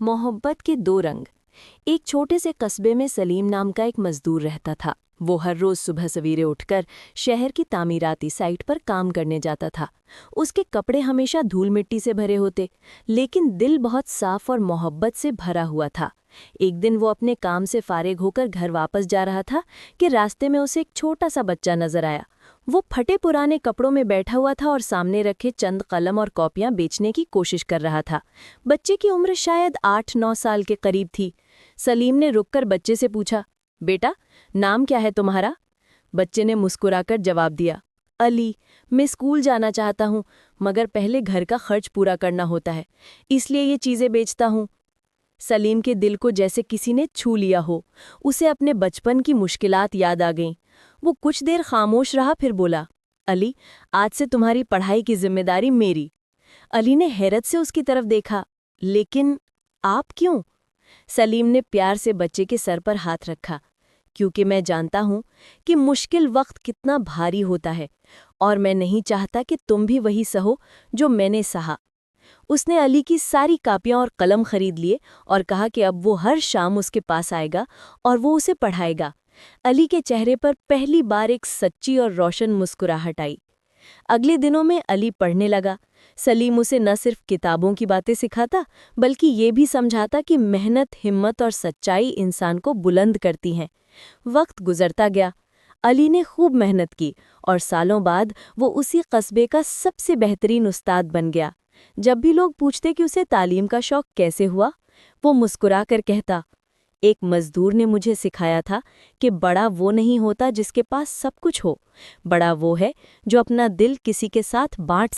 मोहब्बत के दो रंग। एक छोटे से कस्बे में सलीम नाम का एक मजदूर रहता था। वो हर रोज सुबह सवेरे उठकर शहर की तामीराती साइट पर काम करने जाता था। उसके कपड़े हमेशा धूल मिट्टी से भरे होते, लेकिन दिल बहुत साफ और मोहब्बत से भरा हुआ था। एक दिन वो अपने काम से फारिग होकर घर वापस जा रहा था कि रास्ते में उसे एक छोटा सा बच्चा नजर आया। वो फटे पुराने कपड़ों में बैठा हुआ था और सामने रखे चंद कलम और कॉपियां बेचने की कोशिश कर रहा था। बच्चे की उम्र शायद 8-9 साल के करीब थी। सलीम ने रुककर बच्चे से पूछा, बेटा, नाम क्या है तुम्हारा? बच्चे ने मुस्कुराकर जवाब दिया, अली। मैं स्कूल जाना चाहता हूँ, मगर पहले घर का खर्च पूरा करना होता है, इसलिए ये चीज़ें बेचता हूँ। सलीम के दिल को जैसे किसी ने छू लिया हो। उसे अपने बचपन की मुश्किलात याद आ गईं। वो कुछ देर खामोश रहा, फिर बोला, अली, आज से तुम्हारी पढ़ाई की जिम्मेदारी मेरी। अली ने हैरत से उसकी तरफ देखा, लेकिन आप क्यों? सलीम ने प्यार से बच्चे के सर पर हाथ रखा, क्योंकि मैं जानता हूं कि मुश्किल वक्त कितना भारी होता है, और मैं नहीं चाहता कि तुम भी वही सहो जो मैंने सहा। उसने अली की सारी कापियां और कलम खरीद लिए और कहा कि अब वो हर शाम उसके पास आएगा और वो उसे पढ़ाएगा। अली के चेहरे पर पहली बार एक सच्ची और रोशन मुस्कुराहट आई। अगले दिनों में अली पढ़ने लगा। सलीम उसे न सिर्फ किताबों की बातें सिखाता, बल्कि ये भी समझाता कि मेहनत, हिम्मत और सच्चाई इंसान को बुलंद करती हैं। वक्त गुजरता गया। अली ने खूब मेहनत की और सालों बाद वो उसी कस्बे का सबसे बेहतरीन उस्ताद बन गया। जब भी लोग पूछते कि उसे तालीम का शौक कैसे हुआ, वो मुस्कुराकर कहता, एक मजदूर ने मुझे सिखाया था कि बड़ा वो नहीं होता जिसके पास सब कुछ हो, बड़ा वो है जो अपना दिल किसी के साथ बांट